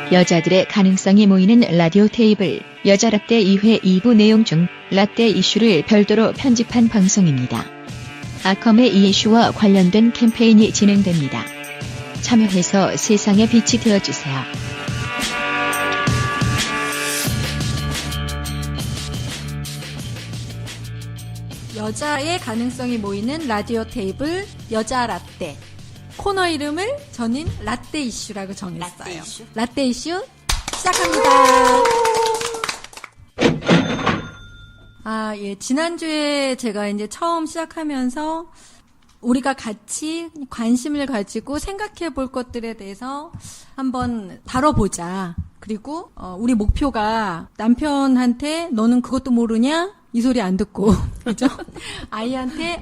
여자들의 가능성이 모이는 라디오 테이블 여자 라떼 2회 2부 내용 중 라떼 이슈를 별도로 편집한 방송입니다. 아컴의 이 이슈와 관련된 캠페인이 진행됩니다. 참여해서 세상의 빛이 되어주세요. 여자의 가능성이 모이는 라디오 테이블 여자 라떼. 코너 이름을 저는 라떼 이슈라고 정했어요. 라떼 이슈? 라떼 이슈 시작합니다. 지난주에 제가 이제 처음 시작하면서 우리가 같이 관심을 가지고 생각해 볼 것들에 대해서 한번 다뤄보자. 그리고 우리 목표가 남편한테 너는 그것도 모르냐? 이 소리 안 듣고 그죠? 아이한테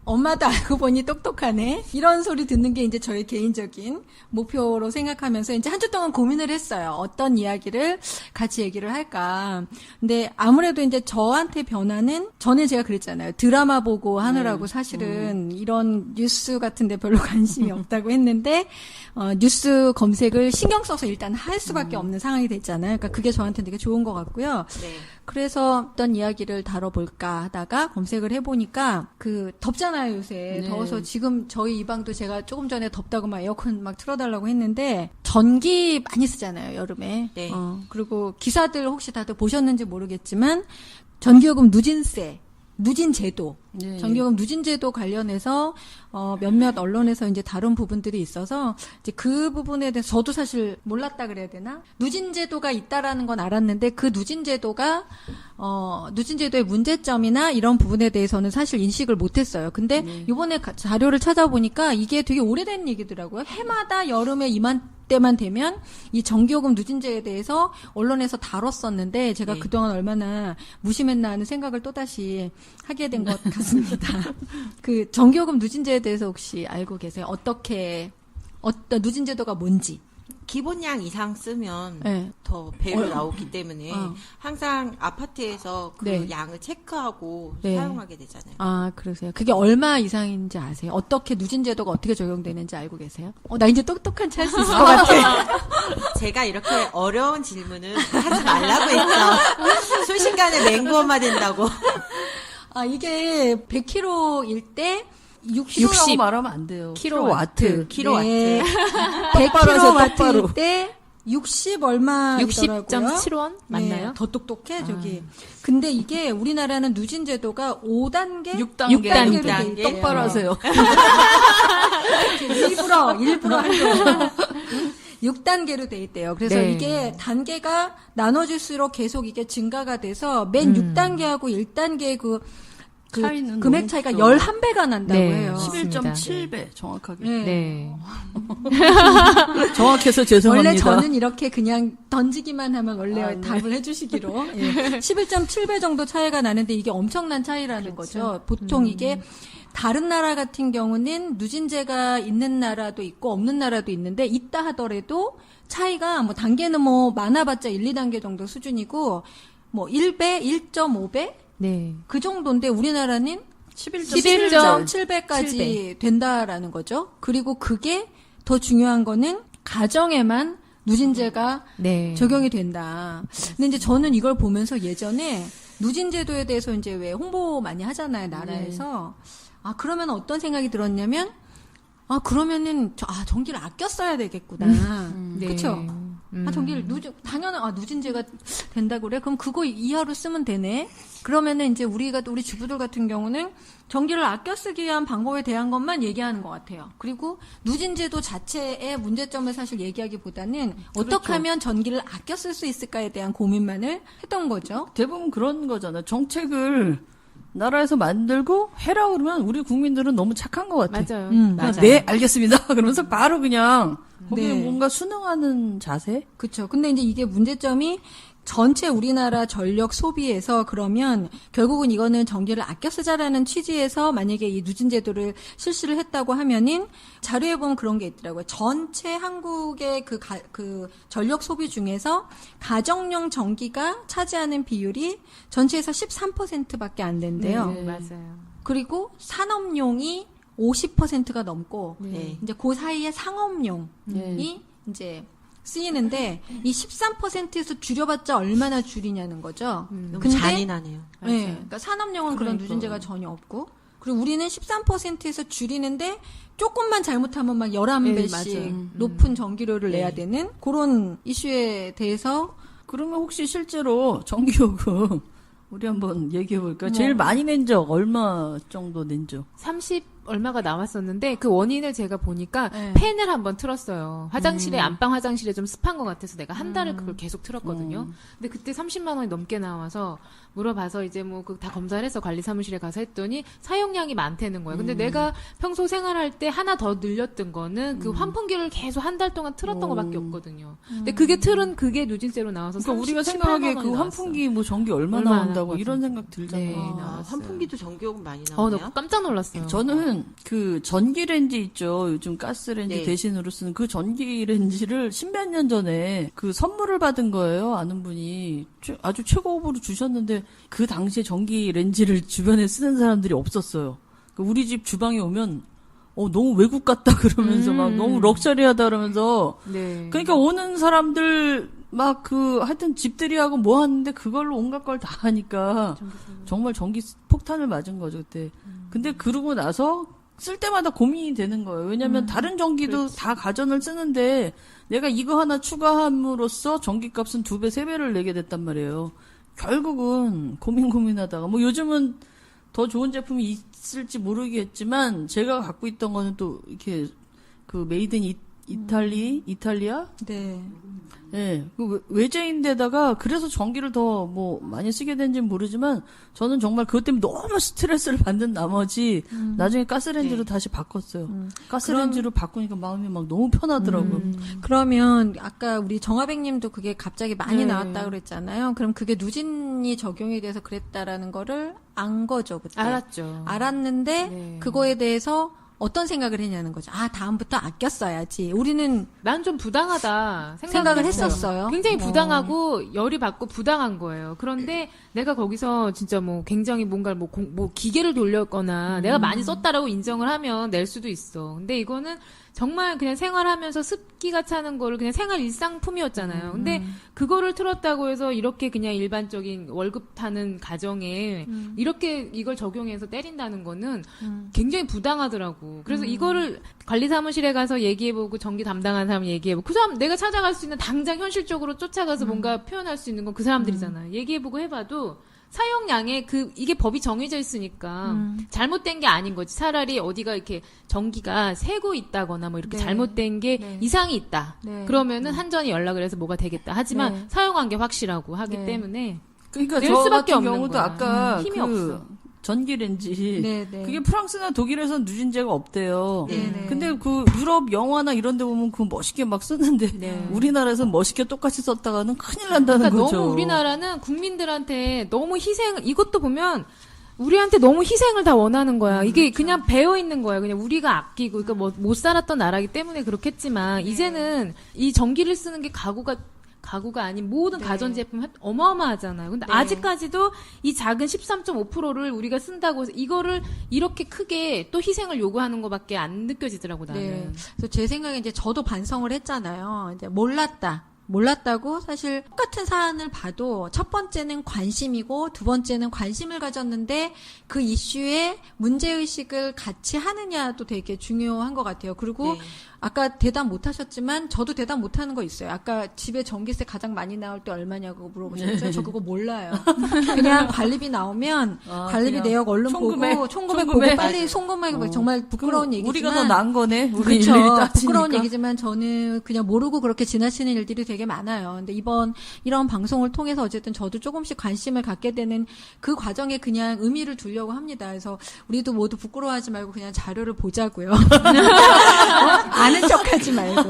엄마도 알고 보니 똑똑하네. 이런 소리 듣는 게 이제 저의 개인적인 목표로 생각하면서 이제 한 주 동안 고민을 했어요. 어떤 이야기를 같이 얘기를 할까. 근데 아무래도 이제 저한테 변화는 전에 제가 그랬잖아요. 드라마 보고 하느라고 사실은 이런 뉴스 같은 데 별로 관심이 없다고 했는데 뉴스 검색을 신경 써서 일단 할 수밖에 없는 상황이 됐잖아요. 그러니까 그게 저한테 되게 좋은 것 같고요. 네. 그래서 어떤 이야기를 다뤄볼까 하다가 검색을 해보니까 덥잖아요 요새. 네. 더워서 지금 저희 이 방도 제가 조금 전에 덥다고 막 에어컨 막 틀어달라고 했는데 전기 많이 쓰잖아요 여름에. 네. 그리고 기사들 혹시 다들 보셨는지 모르겠지만 전기요금 누진 제도, 네. 전기요금 누진 제도 관련해서 몇몇 언론에서 이제 다룬 부분들이 있어서 이제 그 부분에 대해서 저도 사실 몰랐다 그래야 되나? 누진 제도가 있다라는 건 알았는데 그 누진 제도가 누진 제도의 문제점이나 이런 부분에 대해서는 사실 인식을 못했어요. 근데 이번에 자료를 찾아보니까 이게 되게 오래된 얘기더라고요. 해마다 여름에 이맘때만 되면 이 전기요금 누진제에 대해서 언론에서 다뤘었는데 제가 그동안 얼마나 무심했나 하는 생각을 또다시 하게 된 것 같습니다. 그 전기요금 누진제에 대해서 혹시 알고 계세요? 어떤 누진제도가 뭔지? 기본량 이상 쓰면 네. 더 배로 나오기 때문에 항상 아파트에서 그 네. 양을 체크하고 네. 사용하게 되잖아요. 아, 그러세요. 그게 얼마 이상인지 아세요? 어떻게 누진제도가 어떻게 적용되는지 알고 계세요? 나 이제 똑똑한 차 할 수 있을 것 같아. 제가 이렇게 어려운 질문은 하지 말라고 했죠. 순식간에 맹구엄마 된다고. 이게 100kg일 때 60라고 말하면 안 돼요. 킬로와트. 네. 100kW일 때 60 얼마이더라고요. 60.7원 맞나요? 네, 더 똑똑해 저기. 근데 이게 우리나라는 누진 제도가 5단계, 6단계로 6단계. 똑바로 하세요. 일부러 하려고. 6단계로 돼 있대요. 그래서 네. 이게 단계가 나눠질수록 계속 이게 증가가 돼서 맨 6단계하고 1단계 차이는 금액 너무 차이가 크죠. 11배가 난다고 네. 해요. 11.7배 정확하게. 네. 네. 정확해서 죄송합니다. 원래 저는 이렇게 그냥 던지기만 하면 원래 답을 해주시기로. 예. 11.7배 정도 차이가 나는데 이게 엄청난 차이라는 거죠. 보통 이게 다른 나라 같은 경우는 누진제가 있는 나라도 있고 없는 나라도 있는데 있다 하더라도 차이가 단계는 많아봤자 1, 2단계 정도 수준이고 1배, 1.5배? 네. 그 정도인데 우리나라는 11.7배. 11.7배까지 된다라는 거죠. 그리고 그게 더 중요한 거는 가정에만 누진제가 네. 적용이 된다. 근데 이제 저는 이걸 보면서 예전에 누진제도에 대해서 이제 왜 홍보 많이 하잖아요, 나라에서. 그러면 어떤 생각이 들었냐면, 그러면은, 전기를 아껴 써야 되겠구나. 네. 그쵸? 전기를 당연한, 누진제가 된다고 그래? 그럼 그거 이하로 쓰면 되네? 그러면은 이제 우리 주부들 같은 경우는 전기를 아껴 쓰기 위한 방법에 대한 것만 얘기하는 것 같아요. 그리고 누진제도 자체의 문제점을 사실 얘기하기보다는 어떻게 하면 전기를 아껴 쓸 수 있을까에 대한 고민만을 했던 거죠. 대부분 그런 거잖아요. 정책을 나라에서 만들고 해라 그러면 우리 국민들은 너무 착한 것 같아요. 맞아요. 그냥 네, 알겠습니다. 그러면서 바로 그냥 거기에 네. 뭔가 순응하는 자세? 그렇죠. 근데 이제 이게 문제점이 전체 우리나라 전력 소비에서 그러면 결국은 이거는 전기를 아껴 쓰자라는 취지에서 만약에 이 누진 제도를 실시를 했다고 하면은 자료에 보면 그런 게 있더라고요. 전체 한국의 그 전력 소비 중에서 가정용 전기가 차지하는 비율이 전체에서 13%밖에 안 된대요. 네. 맞아요. 그리고 산업용이 50%가 넘고 네. 이제 그 사이에 상업용이 네. 이제 쓰이는데 이 13%에서 줄여봤자 얼마나 줄이냐는 거죠. 너무 근데 잔인하네요. 네, 그러니까 산업용은 그런 그러니까. 누진제가 전혀 없고, 그리고 우리는 13%에서 줄이는데 조금만 잘못하면 막 11배씩 맞아요. 높은 전기료를 내야 되는 그런 이슈에 대해서 그러면 혹시 실제로 전기요금 우리 한번 얘기해볼까? 제일 많이 낸 적 얼마 정도 낸 적? 30 얼마가 나왔었는데 그 원인을 제가 보니까 네. 팬을 한번 틀었어요. 화장실에 안방 화장실에 좀 습한 것 같아서 내가 한 달을 그걸 계속 틀었거든요. 근데 그때 30만 원이 넘게 나와서 물어봐서 이제 뭐 그 다 검사를 해서 관리사무실에 가서 했더니 사용량이 많다는 거예요. 근데 내가 평소 생활할 때 하나 더 늘렸던 거는 그 환풍기를 계속 한 달 동안 틀었던 거밖에 없거든요. 근데 그게 틀은 그게 누진세로 나와서 그러니까 우리가 37, 생각하기에 8만 그 원이 환풍기 뭐 전기 얼마 얼마나 나온다고 나왔거든. 이런 생각 들잖아요. 네, 아, 나왔어요. 환풍기도 전기요금 많이 나 나오네요. 깜짝 놀랐어요. 저는 그 전기레인지 있죠. 요즘 가스레인지 네. 대신으로 쓰는 그 전기레인지를 십몇 년 전에 그 선물을 받은 거예요. 아는 분이 아주 최고급으로 주셨는데 그 당시에 전기레인지를 주변에 쓰는 사람들이 없었어요. 그러니까 우리 집 주방에 오면 너무 외국 같다 그러면서 막 너무 럭셔리하다 그러면서 네. 그러니까 오는 사람들 막 하여튼 집들이 하고 뭐 하는데 그걸로 온갖 걸 다 하니까 정말 전기 폭탄을 맞은 거죠, 그때. 근데 그러고 나서 쓸 때마다 고민이 되는 거예요. 왜냐면 다른 전기도 다 가전을 쓰는데 내가 이거 하나 추가함으로써 전기값은 2배, 3배를 내게 됐단 말이에요. 결국은 고민하다가 뭐 요즘은 더 좋은 제품이 있을지 모르겠지만 제가 갖고 있던 거는 또 이렇게 그 메이드 인 이탈리아? 네. 예, 그 외제인데다가 그래서 전기를 더 뭐 많이 쓰게 된지는 모르지만 저는 정말 그것 때문에 너무 스트레스를 받는 나머지 나중에 가스레인지로 다시 바꿨어요. 가스레인지로 바꾸니까 마음이 막 너무 편하더라고요. 그러면 아까 우리 정화백님도 그게 갑자기 많이 네. 나왔다 그랬잖아요. 그럼 그게 누진이 적용이 돼서 그랬다라는 거를 안 거죠, 그때. 알았죠. 알았는데 네. 그거에 대해서 어떤 생각을 했냐는 거죠. 아, 다음부터 아껴 써야지. 우리는 난 좀 부당하다 생각을 했어요. 했었어요. 굉장히 부당하고 열이 받고 부당한 거예요. 그런데 내가 거기서 진짜 뭐 굉장히 뭔가 뭐 기계를 돌렸거나 내가 많이 썼다라고 인정을 하면 낼 수도 있어. 근데 이거는 정말 그냥 생활하면서 습기가 차는 거를 그냥 생활 일상품이었잖아요. 근데 그거를 틀었다고 해서 이렇게 그냥 일반적인 월급 타는 가정에 이렇게 이걸 적용해서 때린다는 거는 굉장히 부당하더라고. 그래서 이거를 관리사무실에 가서 얘기해보고 전기 담당하는 사람 얘기해보고 그 사람 내가 찾아갈 수 있는 당장 현실적으로 쫓아가서 뭔가 표현할 수 있는 건 그 사람들이잖아요. 얘기해보고 해봐도 사용량에 이게 법이 정해져 있으니까 잘못된 게 아닌 거지. 차라리 어디가 이렇게 전기가 새고 있다거나 뭐 이렇게 네. 잘못된 게 네. 이상이 있다. 네. 그러면은 한전이 연락을 해서 뭐가 되겠다. 하지만 네. 사용한 게 확실하고 하기 네. 때문에 그러니까 낼 저 수밖에 같은 없는 경우도 거야. 아까 힘이 그 없어. 전기레인지 네, 네. 그게 프랑스나 독일에선 누진제가 없대요. 네, 네. 근데 그 유럽 영화나 이런 데 보면 그 멋있게 막 쓰는데 네. 우리나라에서 멋있게 똑같이 썼다가는 큰일 난다는 그러니까 거죠. 너무 우리나라는 국민들한테 너무 이것도 보면 우리한테 너무 희생을 다 원하는 거야. 이게 그냥 배어 있는 거야. 그냥 우리가 아끼고, 그러니까 뭐 못 살았던 나라기 때문에 그렇겠지만 이제는 이 전기를 쓰는 게 가구가 아닌 모든 네. 가전제품 어마어마하잖아요. 근데 네. 아직까지도 이 작은 13.5%를 우리가 쓴다고 해서 이거를 이렇게 크게 또 희생을 요구하는 것밖에 안 느껴지더라고, 나는. 네. 그래서 제 생각에 이제 저도 반성을 했잖아요. 이제 몰랐다고 사실 똑같은 사안을 봐도 첫 번째는 관심이고 두 번째는 관심을 가졌는데 그 이슈에 문제의식을 같이 하느냐도 되게 중요한 것 같아요. 그리고 네. 아까 대답 못 하셨지만 저도 대답 못 하는 거 있어요. 아까 집에 전기세 가장 많이 나올 때 얼마냐고 물어보셨죠? 저 그거 몰라요. 그냥 관리비 나오면 관리비 그냥 내역 얼른 총금액, 보고 총금액 총금액. 보고 빨리 송금하기 정말 부끄러운 그럼 얘기지만 우리가 더 나은 거네. 우리 그렇죠. 일일이 따지니까. 부끄러운 얘기지만 저는 그냥 모르고 그렇게 지나치는 일들이 되게 많아요. 근데 이런 방송을 통해서 어쨌든 저도 조금씩 관심을 갖게 되는 그 과정에 그냥 의미를 두려고 합니다. 그래서 우리도 모두 부끄러워하지 말고 그냥 자료를 보자고요. 아는 척하지 말고.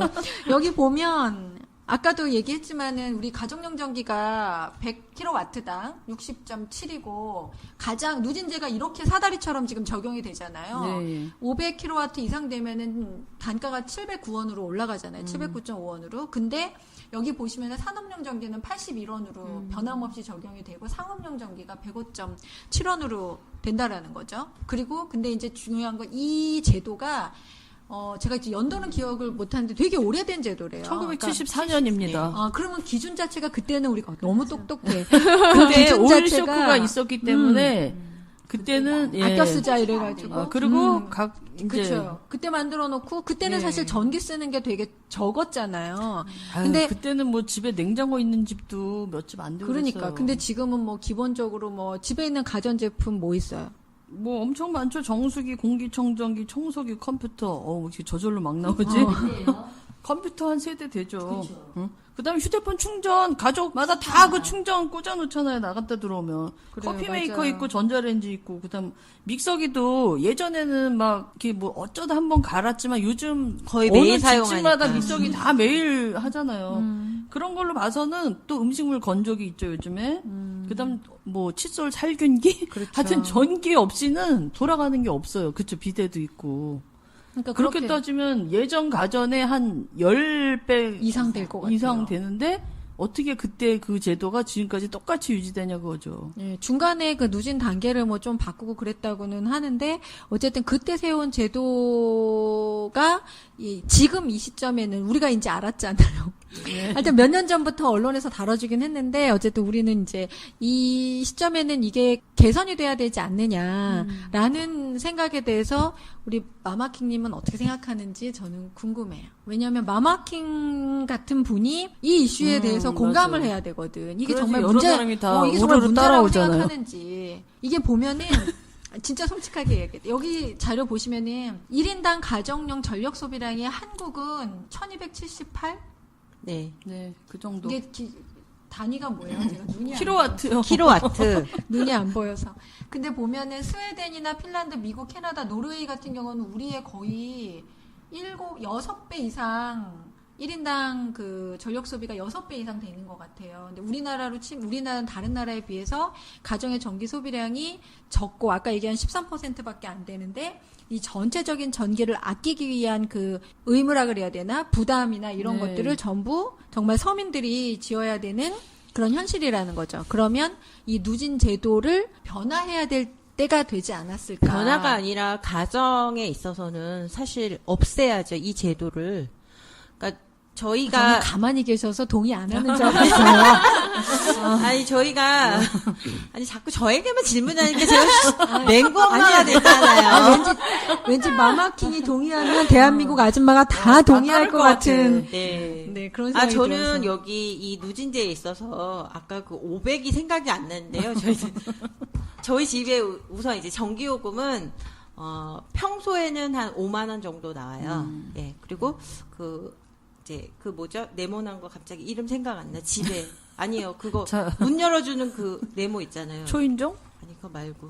여기 보면 아까도 얘기했지만은 우리 가정용 전기가 100kW당 60.7이고 가장 누진제가 이렇게 사다리처럼 지금 적용이 되잖아요. 네. 500kW 이상 되면은 단가가 709원으로 올라가잖아요. 709.5원으로. 근데 여기 보시면은 산업용 전기는 81원으로 변함없이 적용이 되고 상업용 전기가 105.7원으로 된다라는 거죠. 그리고 근데 이제 중요한 건 이 제도가 제가 이제 연도는 기억을 못하는데 되게 오래된 제도래요. 1974년입니다. 그러면 기준 자체가 그때는 우리가 너무 똑똑해. 그때 기준 오일 자체가- 쇼크가 있었기 때문에 그때는 예. 아껴 쓰자 이래가지고. 그리고 각 이제 그렇죠. 그때 만들어 놓고 그때는 예. 사실 전기 쓰는 게 되게 적었잖아요. 아유, 근데 그때는 뭐 집에 냉장고 있는 집도 몇 집 안 되고 그러니까 그랬어요. 근데 지금은 뭐 기본적으로 뭐 집에 있는 가전 제품 뭐 있어요? 뭐 엄청 많죠. 정수기, 공기청정기, 청소기, 컴퓨터. 이렇게 저절로 막 나오지. 컴퓨터 한 세대 되죠. 응? 그다음에 휴대폰 충전 가족마다 다 그 충전 꽂아놓잖아요. 나갔다 들어오면 그래요, 커피 메이커 맞아요. 있고 전자레인지 있고 그다음 믹서기도 예전에는 막 이렇게 뭐 어쩌다 한번 갈았지만 요즘 거의 어느 매일 집집마다 사용하니까. 믹서기 다 매일 하잖아요. 그런 걸로 봐서는 또 음식물 건조기 있죠 요즘에. 그다음 뭐 칫솔 살균기. 그렇죠. 하여튼 전기 없이는 돌아가는 게 없어요. 그쵸 비데도 있고. 그러니까 그렇게 그렇게 따지면 예전 가전에 한 10배 이상 될 것 같아요. 이상 되는데 어떻게 그때 그 제도가 지금까지 똑같이 유지되냐 그거죠. 예, 중간에 그 누진 단계를 뭐 좀 바꾸고 그랬다고는 하는데 어쨌든 그때 세운 제도가 지금 이 시점에는 우리가 이제 알았잖아요. 하여튼 몇 년 전부터 언론에서 다뤄주긴 했는데 어쨌든 우리는 이제 이 시점에는 이게 개선이 돼야 되지 않느냐라는 생각에 대해서 우리 마마킹님은 어떻게 생각하는지 저는 궁금해요. 왜냐하면 마마킹 같은 분이 이 이슈에 대해서 공감을 맞아요. 해야 되거든. 이게 그래야지 정말 여러 문제, 사람이 다 이게 정말 우르르 문제라고 따라오잖아요. 생각하는지 이게 보면은 진짜 솔직하게 얘기해. 여기 자료 보시면은 1인당 가정용 전력 소비량이 한국은 1278? 네. 네, 그 정도. 이게 단위가 뭐예요? 제가 눈이 안 킬로와트요. 킬로와트. 눈이 안 보여서. 근데 보면은 스웨덴이나 핀란드, 미국, 캐나다, 노르웨이 같은 경우는 우리의 거의 6배 이상 1인당 그 전력 소비가 6배 이상 되는 것 같아요. 근데 우리나라는 다른 나라에 비해서 가정의 전기 소비량이 적고 아까 얘기한 13%밖에 안 되는데 이 전체적인 전기를 아끼기 위한 그 의무라 그래야 되나? 부담이나 이런 네. 것들을 전부 정말 서민들이 지어야 되는 그런 현실이라는 거죠. 그러면 이 누진 제도를 변화해야 될 때가 되지 않았을까? 변화가 아니라 가정에 있어서는 사실 없애야죠, 이 제도를. 그러니까 저는 저희가 가만히 계셔서 동의 안 하는 줄 알았어요. 아니 저희가 아니 자꾸 저에게만 질문하니까 제가 맹구 엄마가 됐잖아요. 왠지 마마킹이 동의하면 대한민국 아줌마가 다 동의할 것 같은. 네. 네, 그런 생각이 저는 들어서. 여기 이 누진제에 있어서 아까 그 500이 생각이 안 나는데요. 저희 집에 우선 이제 전기요금은 평소에는 한 5만 원 정도 나와요. 예. 그리고 그 뭐죠? 네모난 거 갑자기 이름 생각 안 나. 집에. 아니요. 그거 자. 문 열어주는 그 네모 있잖아요. 초인종? 아니 그거 말고.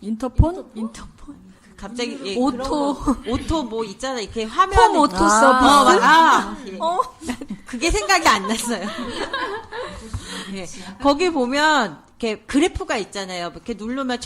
인터폰? 갑자기 예, 오토. 그런 거, 오토 뭐 있잖아. 이렇게 화면 홈 오토 서비스. 예. 그게 생각이 안 났어요. 예. 거기 보면 이렇게 그래프가 있잖아요. 이렇게 누르면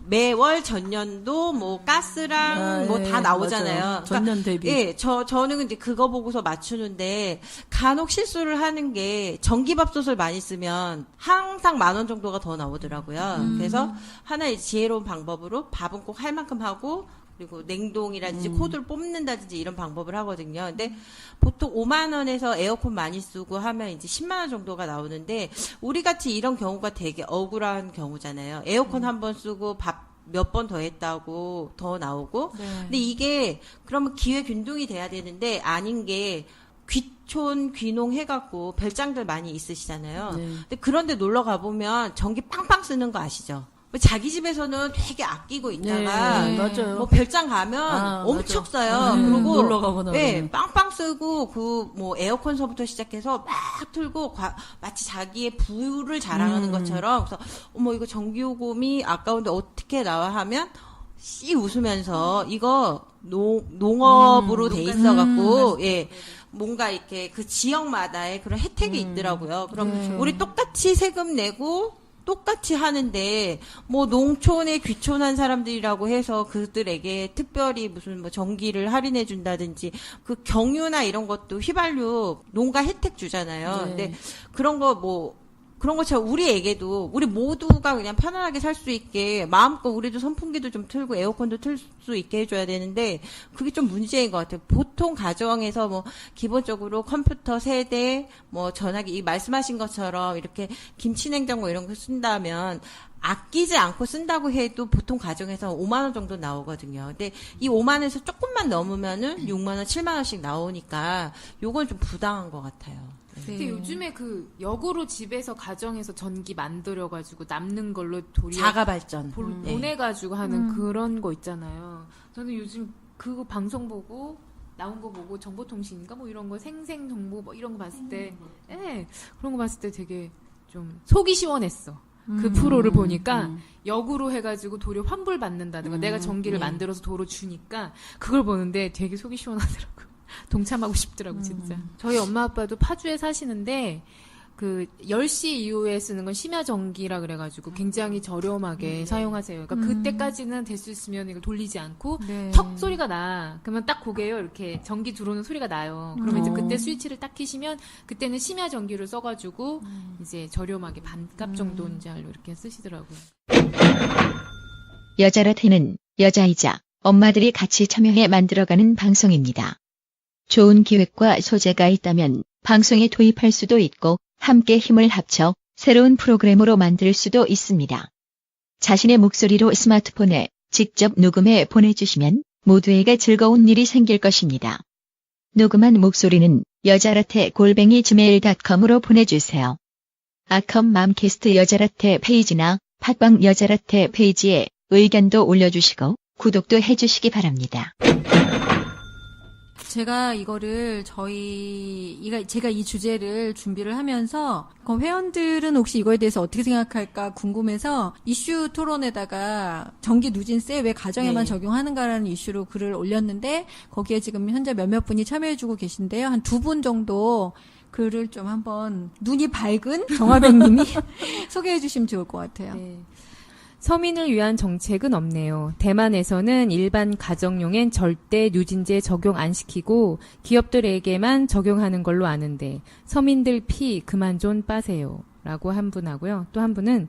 매월 전년도 뭐 가스랑 뭐 다 나오잖아요. 맞아요. 전년 대비. 예, 저는 이제 그거 보고서 맞추는데 간혹 실수를 하는 게 전기밥솥을 많이 쓰면 항상 10,000원 정도가 더 나오더라고요. 그래서 하나의 지혜로운 방법으로 밥은 꼭 할 만큼 하고 그리고 냉동이라든지 코드를 뽑는다든지 이런 방법을 하거든요. 근데 보통 5만 원에서 에어컨 많이 쓰고 하면 이제 10만 원 정도가 나오는데 우리 같이 이런 경우가 되게 억울한 경우잖아요. 에어컨 한 번 쓰고 밥 몇 번 더 했다고 더 나오고. 근데 이게 그러면 기회 균등이 돼야 되는데 아닌 게 귀촌 귀농 해갖고 별장들 많이 있으시잖아요. 네. 근데 그런데 놀러 가보면 전기 빵빵 쓰는 거 아시죠? 자기 집에서는 되게 아끼고 있다가 네, 맞아요. 뭐 별장 가면 엄청 맞아. 써요. 네, 그리고 놀러 가거나 네, 그러면. 빵빵 쓰고 그 뭐 에어컨서부터 시작해서 막 틀고 마치 자기의 부를 자랑하는 것처럼 그래서 어머 이거 전기요금이 아까운데 어떻게 나와 하면 씨 웃으면서 이거 농업으로 돼 있어갖고 예. 뭔가 이렇게 그 지역마다의 그런 혜택이 있더라고요. 그럼 우리 똑같이 세금 내고 똑같이 하는데 뭐 농촌에 귀촌한 사람들이라고 해서 그들에게 특별히 무슨 뭐 전기를 할인해 준다든지 그 경유나 이런 것도 휘발유 농가 혜택 주잖아요. 네. 근데 그런 거 뭐 그런 것처럼 우리에게도 우리 모두가 그냥 편안하게 살 수 있게 마음껏 우리도 선풍기도 좀 틀고 에어컨도 틀 수 있게 해줘야 되는데 그게 좀 문제인 것 같아요. 보통 가정에서 뭐 기본적으로 컴퓨터 세대, 뭐 전화기 이 말씀하신 것처럼 이렇게 김치냉장고 이런 거 쓴다면 아끼지 않고 쓴다고 해도 보통 가정에서 5만 원 정도 나오거든요. 근데 이 5만 원에서 조금만 넘으면은 6만 원, 7만 원씩 나오니까 요건 좀 부당한 것 같아요. 근데 요즘에 그 역으로 집에서 가정에서 전기 만들어가지고 남는 걸로 도리어 자가 발전 보내가지고 하는 그런 거 있잖아요. 저는 요즘 그거 방송 보고 나온 거 보고 정보통신인가 뭐 이런 거 생생 정보 뭐 이런 거 봤을 때, 예, 그런 거 봤을 때 되게 좀 속이 시원했어. 그 프로를 보니까 역으로 해가지고 도리어 환불 받는다든가 내가 전기를 만들어서 도로 주니까 그걸 보는데 되게 속이 시원하더라고. 동참하고 싶더라고 진짜. 저희 엄마 아빠도 파주에 사시는데 그 10시 이후에 쓰는 건 심야 전기라 그래가지고 굉장히 저렴하게 사용하세요. 그러니까 그때까지는 될 수 있으면 이걸 돌리지 않고 턱 소리가 나. 그러면 딱 고개요 이렇게 전기 들어오는 소리가 나요. 그러면 이제 그때 스위치를 딱 켜시면 그때는 심야 전기를 써가지고 이제 저렴하게 반값 정도 이제 이렇게 쓰시더라고요. 여자라테는 여자이자 엄마들이 같이 참여해 만들어가는 방송입니다. 좋은 기획과 소재가 있다면 방송에 도입할 수도 있고 함께 힘을 합쳐 새로운 프로그램으로 만들 수도 있습니다. 자신의 목소리로 스마트폰에 직접 녹음해 보내주시면 모두에게 즐거운 일이 생길 것입니다. 녹음한 목소리는 여자라테@gmail.com으로 보내주세요. 아컴맘캐스트 여자라테 페이지나 팟빵 여자라테 페이지에 의견도 올려주시고 구독도 해주시기 바랍니다. 제가 제가 이 주제를 준비를 하면서, 회원들은 혹시 이거에 대해서 어떻게 생각할까 궁금해서 이슈 토론에다가 전기 누진세 왜 가정에만 적용하는가라는 이슈로 글을 올렸는데, 거기에 지금 현재 몇몇 분이 참여해주고 계신데요. 한 2분 정도 글을 좀 한번 눈이 밝은 정화백님이 소개해 주시면 좋을 것 같아요. 네. 서민을 위한 정책은 없네요. 대만에서는 일반 가정용엔 절대 누진제 적용 안 시키고 기업들에게만 적용하는 걸로 아는데 서민들 피 그만 좀 빠세요. 라고 한 분 하고요. 또 한 분은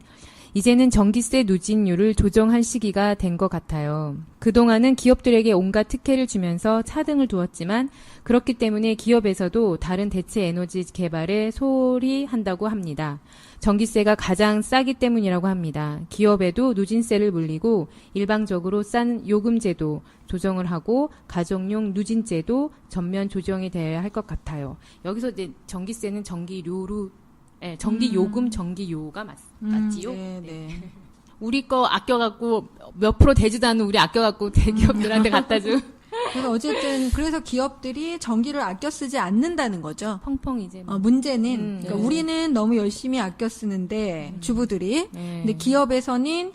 이제는 전기세 누진율을 조정할 시기가 된 것 같아요. 그동안은 기업들에게 온갖 특혜를 주면서 차등을 두었지만 그렇기 때문에 기업에서도 다른 대체 에너지 개발에 소홀히 한다고 합니다. 전기세가 가장 싸기 때문이라고 합니다. 기업에도 누진세를 물리고 일방적으로 싼 요금제도 조정을 하고 가정용 누진제도 전면 조정이 되어야 할 것 같아요. 여기서 이제 전기세는 전기료로 전기요금, 전기요가 맞지요? 네. 우리 거 아껴갖고 몇 프로 되지도 않는 우리 아껴갖고 대기업들한테 갖다 줘. 그래서 어쨌든 그래서 기업들이 전기를 아껴 쓰지 않는다는 거죠. 펑펑 이제. 문제는 그러니까 우리는 너무 열심히 아껴 쓰는데 주부들이 근데 기업에서는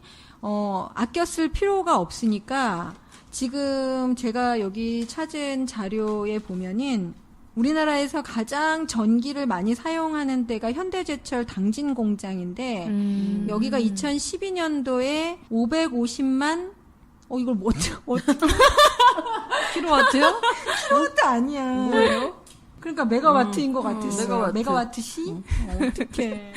아껴 쓸 필요가 없으니까 지금 제가 여기 찾은 자료에 보면은 우리나라에서 가장 전기를 많이 사용하는 데가 현대제철 당진 공장인데 여기가 2012년도에 550만 이걸 뭐 킬로와트요? 킬로와트 아니야. 뭐예요? 그러니까 메가와트인 것 같았어요. 메가와트시? 어떡해.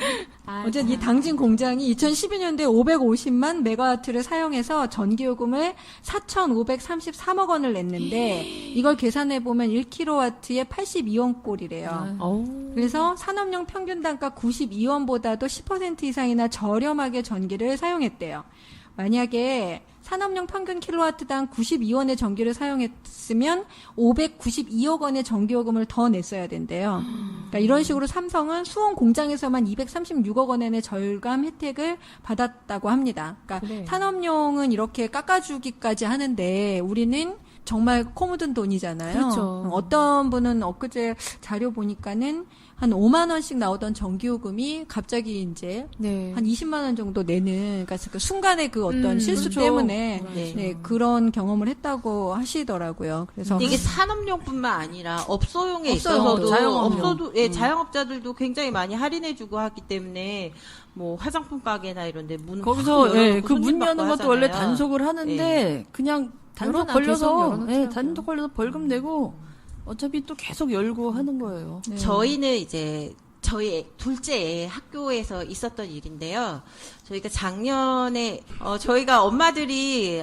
어쨌든 이 당진 공장이 2012년도에 550만 메가와트를 사용해서 전기요금을 4,533억 원을 냈는데 이걸 계산해보면 1kW에 82원 꼴이래요. 그래서 산업용 평균 단가 92원보다도 10% 이상이나 저렴하게 전기를 사용했대요. 만약에 산업용 평균 킬로와트당 92원의 전기를 사용했으면 592억 원의 전기요금을 더 냈어야 된대요. 그러니까 이런 식으로 삼성은 수원 공장에서만 236억 원의 절감 혜택을 받았다고 합니다. 그러니까 산업용은 이렇게 깎아주기까지 하는데 우리는 정말 코 묻은 돈이잖아요. 그렇죠. 어떤 분은 엊그제 자료 보니까는 한 5만 원씩 나오던 전기요금이 갑자기 이제 한 20만 원 정도 내는, 그러니까 그 순간의 그 어떤 실수 그렇죠. 때문에 그런 경험을 했다고 하시더라고요. 그래서 이게 산업용뿐만 아니라 업소용에 업소용도, 있어서도 자영업자들도 굉장히 많이 할인해주고 하기 때문에 뭐 화장품 가게나 이런데 문 거기서 그 문 여는 것도 원래 단속을 하는데 그냥 단속 걸려서 단속 걸려서 벌금 내고 어차피 또 계속 열고 하는 거예요. 저희는 이제 저희 둘째 애 학교에서 있었던 일인데요. 저희가 작년에 저희가 엄마들이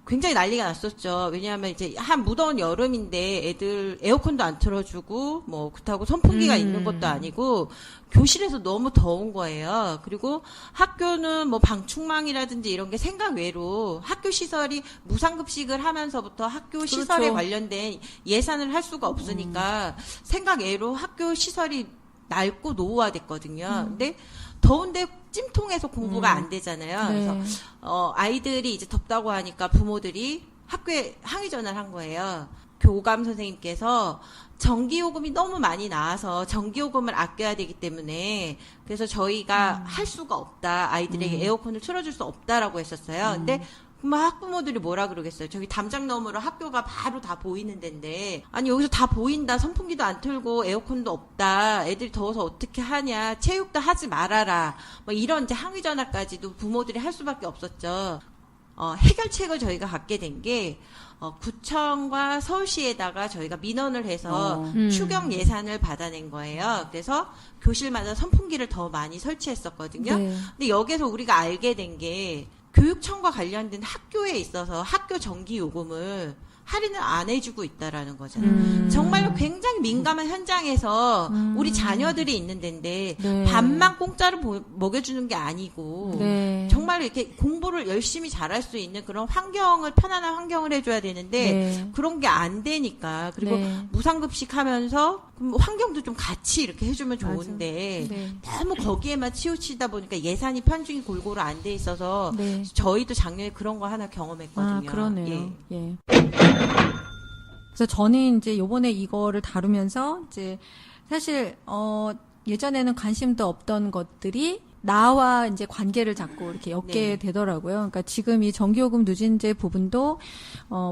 굉장히 난리가 났었죠. 왜냐하면 이제 한 무더운 여름인데 애들 에어컨도 안 틀어주고 뭐 그렇다고 선풍기가 있는 것도 아니고 교실에서 너무 더운 거예요. 그리고 학교는 뭐 방충망이라든지 이런 게 생각 외로 학교 시설이 무상급식을 하면서부터 학교 시설에 그렇죠. 관련된 예산을 할 수가 없으니까 생각 외로 학교 시설이 낡고 노후화됐거든요. 근데 더운데 찜통에서 공부가 안 되잖아요. 네. 그래서 아이들이 이제 덥다고 하니까 부모들이 학교에 항의 전화를 한 거예요. 교감 선생님께서 전기요금이 너무 많이 나와서 전기요금을 아껴야 되기 때문에 그래서 저희가 할 수가 없다. 아이들에게 에어컨을 틀어줄 수 없다라고 했었어요. 근데 막 학부모들이 뭐라 그러겠어요. 저기 담장 너머로 학교가 바로 다 보이는 데인데 아니 여기서 다 보인다. 선풍기도 안 틀고 에어컨도 없다. 애들이 더워서 어떻게 하냐. 체육도 하지 말아라. 뭐 이런 이제 항의 전화까지도 부모들이 할 수밖에 없었죠. 해결책을 저희가 갖게 된 게 구청과 서울시에다가 저희가 민원을 해서 추경 예산을 받아낸 거예요. 그래서 교실마다 선풍기를 더 많이 설치했었거든요. 네. 근데 여기서 우리가 알게 된 게 교육청과 관련된 학교에 있어서 학교 전기 요금을 할인을 안 해주고 있다라는 거잖아요. 정말로 굉장히 민감한 현장에서 우리 자녀들이 있는 데인데 네. 밥만 공짜로 먹여주는 게 아니고 네. 정말 이렇게 공부를 열심히 잘할 수 있는 그런 편안한 환경을 해줘야 되는데 네. 그런 게 안 되니까 그리고 네. 무상급식 하면서 환경도 좀 같이 이렇게 해주면 좋은데 네. 너무 거기에만 치우치다 보니까 예산이 편중이 골고루 안 돼 있어서 네. 저희도 작년에 그런 거 하나 경험했거든요. 그러네요. 예. 예. 그래서 저는 이제 요번에 이거를 다루면서 이제 사실 예전에는 관심도 없던 것들이 나와 이제 관계를 잡고 이렇게 엮게 네. 되더라고요. 그러니까 지금 이 전기요금 누진제 부분도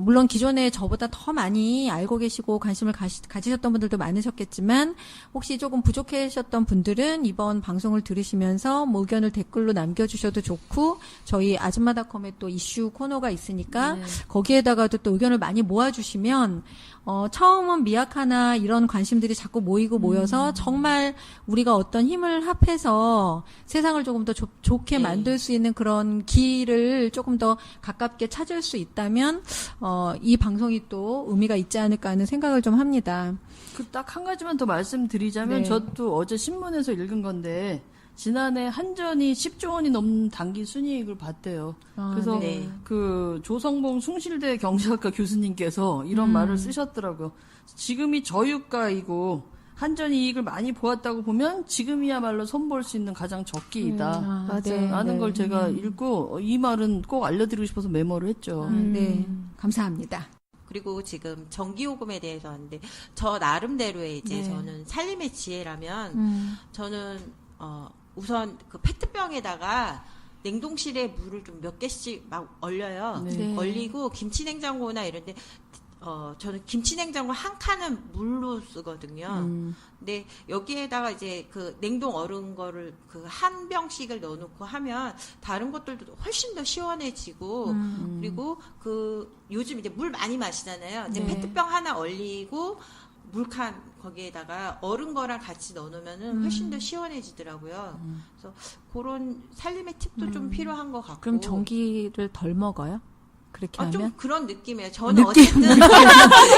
물론 기존에 저보다 더 많이 알고 계시고 관심을 가지셨던 분들도 많으셨겠지만 혹시 조금 부족하셨던 분들은 이번 방송을 들으시면서 뭐 의견을 댓글로 남겨주셔도 좋고 저희 아줌마닷컴에 또 이슈 코너가 있으니까 네. 거기에다가도 또 의견을 많이 모아주시면 처음은 미약하나 이런 관심들이 자꾸 모이고 모여서 정말 우리가 어떤 힘을 합해서 세상을 조금 더 좋게 네. 만들 수 있는 그런 길을 조금 더 가깝게 찾을 수 있다면 이 방송이 또 의미가 있지 않을까 하는 생각을 좀 합니다. 그 딱 한 가지만 더 말씀드리자면 네. 저도 어제 신문에서 읽은 건데 지난해 한전이 10조 원이 넘는 단기 순이익을 봤대요. 그래서 네. 그 조성봉 숭실대 경제학과 교수님께서 이런 말을 쓰셨더라고요. 지금이 저유가이고 한전이 이익을 많이 보았다고 보면 지금이야말로 손볼 수 있는 가장 적기이다. 라는 걸 제가 읽고 이 말은 꼭 알려드리고 싶어서 메모를 했죠. 네, 감사합니다. 그리고 지금 전기요금에 대해서 하는데 저 나름대로의 이제 네. 저는 살림의 지혜라면 저는 우선 그 페트병에다가 냉동실에 물을 좀 몇 개씩 막 얼려요. 네. 얼리고 김치냉장고나 이런데 저는 김치냉장고 한 칸은 물로 쓰거든요. 근데 여기에다가 이제 그 냉동 얼은 거를 그 한 병씩을 넣어놓고 하면 다른 것들도 훨씬 더 시원해지고 그리고 그 요즘 이제 물 많이 마시잖아요. 이제 네. 페트병 하나 얼리고 물칸 거기에다가 얼은 거랑 같이 넣어놓으면은 훨씬 더 시원해지더라고요. 그래서 그런 살림의 팁도 좀 필요한 것 같고. 그럼 전기를 덜 먹어요? 그렇게 하면? 좀 그런 느낌이에요. 저는 어쨌든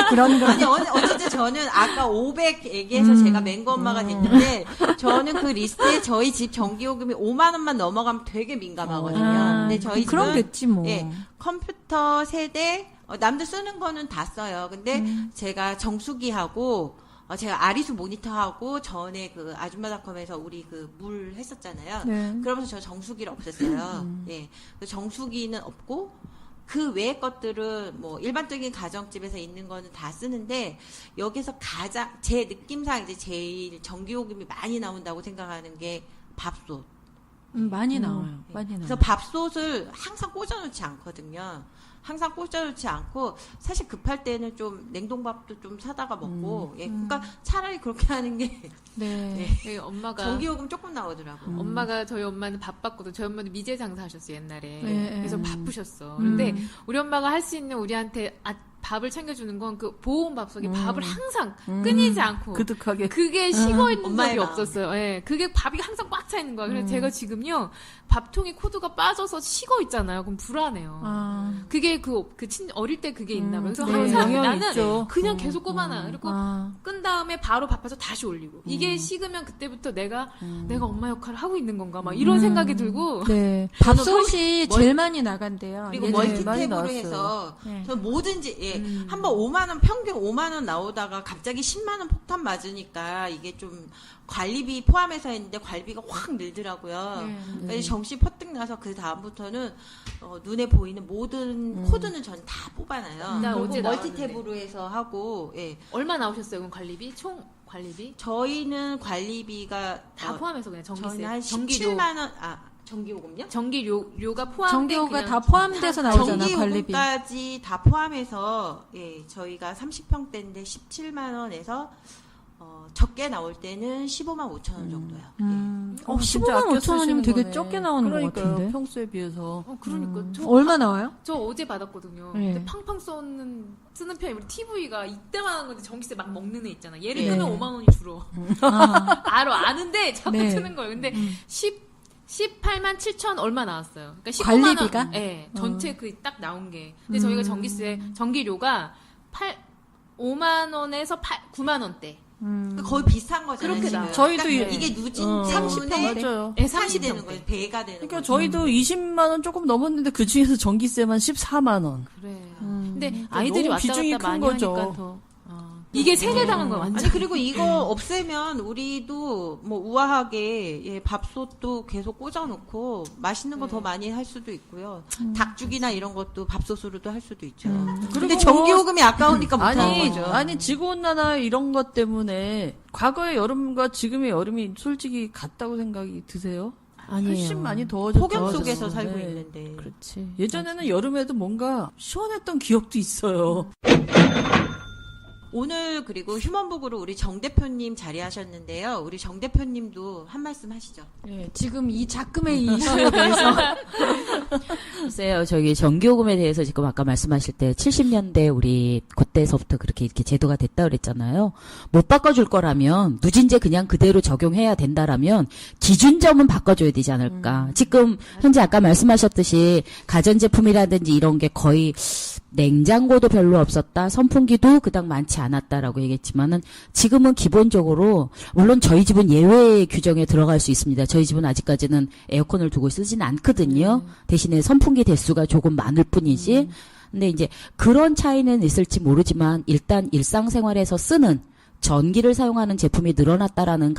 그런 거. 아니 어쨌든 저는 아까 500 얘기해서 제가 맹거 엄마가 됐는데 저는 그 리스트에 저희 집 전기요금이 5만 원만 넘어가면 되게 민감하거든요. 근데 저희 그럼 집은 됐지 뭐. 예, 컴퓨터 세대 남들 쓰는 거는 다 써요. 근데 제가 정수기하고 제가 아리수 모니터하고 전에 그 아줌마닷컴에서 우리 그 물 했었잖아요. 네. 그러면서 저 정수기를 없앴어요. 예, 그 정수기는 없고 그 외의 것들은 뭐 일반적인 가정집에서 있는 거는 다 쓰는데 여기서 가장 제 느낌상 이제 제일 전기요금이 많이 나온다고 생각하는 게 밥솥. 많이 나와요. 예. 많이 그래서 나와요. 밥솥을 항상 꽂아놓지 않거든요. 항상 꽂아놓지 않고 사실 급할 때는 좀 냉동밥도 좀 사다가 먹고 예, 그러니까 차라리 그렇게 하는 게 네. 네, 엄마가 전기요금 조금 나오더라고. 엄마가 저희 엄마는 바빴거든. 저희 엄마도 미제 장사하셨어요 옛날에. 네. 그래서 바쁘셨어. 근데 우리 엄마가 할 수 있는 우리한테 밥을 챙겨주는 건 그 보온밥솥에 밥을 항상 끊이지 않고 그득하게. 그게 식어 있는 엄마의 적이 마음. 없었어요. 예, 그게 밥이 항상 꽉 차 있는 거야. 그래서 제가 지금요 밥통에 코드가 빠져서 식어 있잖아요. 그럼 불안해요. 그게 어릴 때 그게 있나 봐요. 그래서 네, 항상 영향이 나는 있죠. 그냥 계속 꼽아놔. 그리고 끈 다음에 바로 밥해서 다시 올리고 이게 식으면 그때부터 내가 엄마 역할을 하고 있는 건가 막 이런 생각이 들고 네. 밥솥이 제일 많이 나간대요. 그리고 예전에. 많이 멀티탭으로 나왔어요. 해서 네. 저 뭐든지 한번 5만 원 평균 5만 원 나오다가 갑자기 10만 원 폭탄 맞으니까 이게 좀 관리비 포함해서 했는데 관리비가 확 늘더라고요. 그래서 정신 퍼뜩 나서 그 다음부터는 눈에 보이는 모든 코드는 전 다 뽑아놔요. 나 그리고 어제 멀티탭으로 해서 하고 예. 얼마 나오셨어요? 그럼 관리비 총 관리비 저희는 관리비가 다 포함해서 그냥 전기세, 저희는 한 전기료, 17만 원 전기요금요? 전기료가 포함된 전기요가 그냥 다 포함돼서 나오잖아, 관리비. 전기요금까지 다 포함해서 예, 저희가 30평대인데 17만 원에서 적게 나올 때는 15만 5천 원 정도요. 예. 진짜 15만 아껴 5천 원이면 쓰시는 되게 거네. 적게 나오는 것 그러니까요, 같은데. 평소에 비해서. 그러니까 얼마 나와요? 저 어제 받았거든요. 네. 근데 팡팡 쓰는 편이 우리 TV가 이때만한 건데 전기세 막 먹는 애 있잖아. 얘를 네. 끄면 5만 원이 줄어. 아, 아는데 자꾸 네. 트는 거예요. 근데 18만 7천 얼마 나왔어요. 그러니까 15만 관리비가? 원. 네, 전체 그 딱 나온 게. 근데 저희가 전기료가 5만 원에서 9만 원대. 그러니까 거의 비슷한 거잖아요. 그렇게 지금. 나와요. 저희도 그러니까 이- 이게 누진 어, 30평대 맞아요. 네, 30이 되는 30평대. 거예요. 배가 되는 그러니까 거죠. 저희도 20만 원 조금 넘었는데 그 중에서 전기세만 14만 원. 그래. 근데 아이들이 너무 왔다 비중이 갔다 큰 많이 거죠. 하니까 더. 이게 세뇌당한 거야, 완전. 아니 그리고 이거 없애면 우리도 뭐 우아하게 예, 밥솥도 계속 꽂아놓고 맛있는 거 더 많이 할 수도 있고요. 닭죽이나 이런 것도 밥솥으로도 할 수도 있죠. 그리고 근데 전기요금이 아까우니까 못하는 아니, 거죠. 아니 지구온난화 이런 것 때문에 과거의 여름과 지금의 여름이 솔직히 같다고 생각이 드세요? 훨씬 많이 더워졌죠. 폭염 속에서 네. 살고 있는데. 그렇지. 예전에는 여름에도 뭔가 시원했던 기억도 있어요. 오늘 그리고 휴먼북으로 우리 정 대표님 자리하셨는데요. 우리 정 대표님도 한 말씀 하시죠. 네, 지금 이 작금의 이 이슈에 대해서 글쎄요, 저기 전기요금에 대해서 지금 아까 말씀하실 때 70년대 우리 그때서부터 그렇게 이렇게 제도가 됐다 그랬잖아요. 못 바꿔줄 거라면 누진제 그냥 그대로 적용해야 된다라면 기준점은 바꿔줘야 되지 않을까. 지금 현재 아까 말씀하셨듯이 가전제품이라든지 이런 게 거의 냉장고도 별로 없었다. 선풍기도 그닥 많지 않았다라고 얘기했지만은 지금은 기본적으로 물론 저희 집은 예외 규정에 들어갈 수 있습니다. 저희 집은 아직까지는 에어컨을 두고 쓰진 않거든요. 대신에 선풍기 대수가 조금 많을 뿐이지. 근데 이제 그런 차이는 있을지 모르지만 일단 일상생활에서 쓰는 전기를 사용하는 제품이 늘어났다라는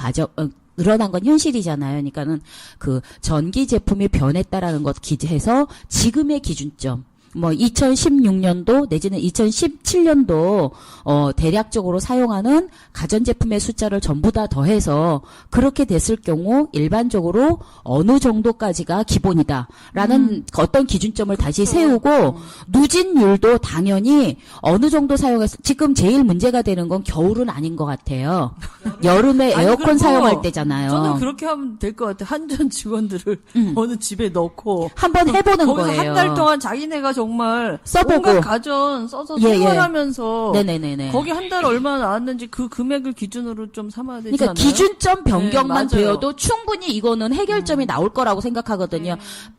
늘어난 건 현실이잖아요. 그러니까는 그 전기 제품이 변했다라는 것 기재해서 지금의 기준점 2016년도 내지는 2017년도 대략적으로 사용하는 가전제품의 숫자를 전부 다 더해서 그렇게 됐을 경우 일반적으로 어느 정도까지가 기본이다라는 어떤 기준점을 다시 세우고 누진율도 당연히 어느 정도 사용해서 지금 제일 문제가 되는 건 겨울은 아닌 것 같아요. 여름에 아니, 에어컨 그리고 사용할 때잖아요. 저는 그렇게 하면 될 것 같아요. 한전 직원들을 어느 집에 넣고 한번 해보는 거기서 거예요. 한 달 동안 자기네가 정말 써보고. 온갖 가전 써서 예, 예. 생활하면서 네네네네. 거기 한 달 얼마 나왔는지 그 금액을 기준으로 좀 삼아야 되지 그러니까 않나요? 기준점 변경만 네, 맞아요. 되어도 충분히 이거는 해결점이 나올 거라고 생각하거든요.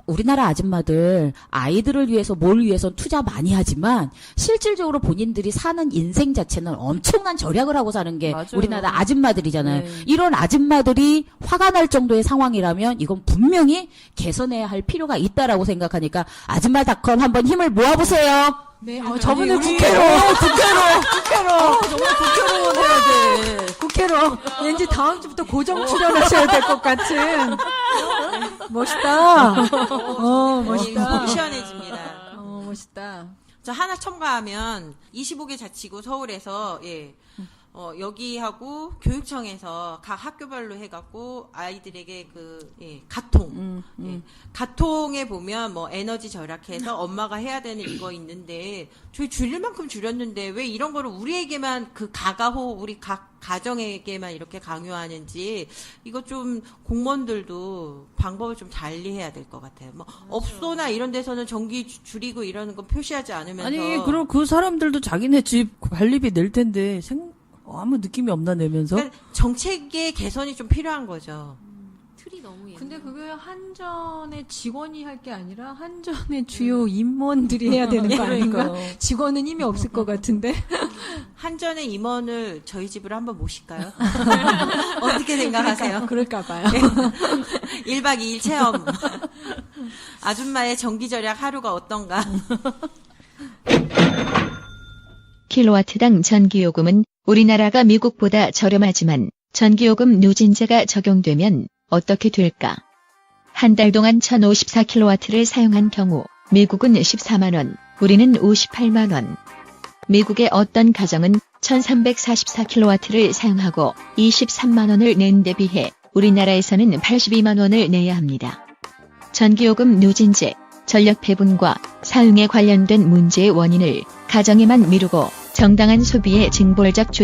우리나라 아줌마들 아이들을 위해서 뭘 위해서 투자 많이 하지만 실질적으로 본인들이 사는 인생 자체는 엄청난 절약을 하고 사는 게 맞아요. 우리나라 아줌마들이잖아요. 네. 이런 아줌마들이 화가 날 정도의 상황이라면 이건 분명히 개선해야 할 필요가 있다라고 생각하니까 아줌마닷컴 한번 힘을 모아보세요. 네, 저분을 우리- 국회로 정말 국회의원 해야 돼. 국회로 왠지 다음 주부터 고정 출연하셔야 될 것 같은 멋있다. 멋있다. 속 시원해집니다. 멋있다. 저 하나 첨가하면 25개 자치구 서울에서 여기하고 교육청에서 각 학교별로 해갖고 아이들에게 가통, 가통에 보면 에너지 절약해서 엄마가 해야 되는 이거 있는데 저희 줄일 만큼 줄였는데 왜 이런 거를 우리에게만 그 가가호 우리 각 가정에게만 이렇게 강요하는지 이거 좀 공무원들도 방법을 좀 달리해야 될 것 같아요. 뭐 업소나 이런 데서는 전기 줄이고 이러는 거 표시하지 않으면서 아니 그럼 그 사람들도 자기네 집 관리비 낼 텐데 아무 느낌이 없나 내면서 그러니까 정책의 개선이 좀 필요한 거죠. 틀이 너무 옛날. 근데 그게 한전의 직원이 할 게 아니라 한전의 주요 임원들이 해야 되는 거 아닌가? 그러니까요. 직원은 힘이 없을 것 같은데. 한전의 임원을 저희 집으로 한번 모실까요? 어떻게 생각하세요? 그럴까 봐요. 1박 2일 체험. 아줌마의 전기 절약 하루가 어떤가? 킬로와트당 전기요금은 우리나라가 미국보다 저렴하지만 전기요금 누진제가 적용되면 어떻게 될까? 한 달 동안 1054킬로와트를 사용한 경우 미국은 14만원, 우리는 58만원. 미국의 어떤 가정은 1344킬로와트를 사용하고 23만원을 낸 데 비해 우리나라에서는 82만원을 내야 합니다. 전기요금 누진제, 전력 배분과 사용에 관련된 문제의 원인을 가정에만 미루고 정당한 소비의 징벌적 조치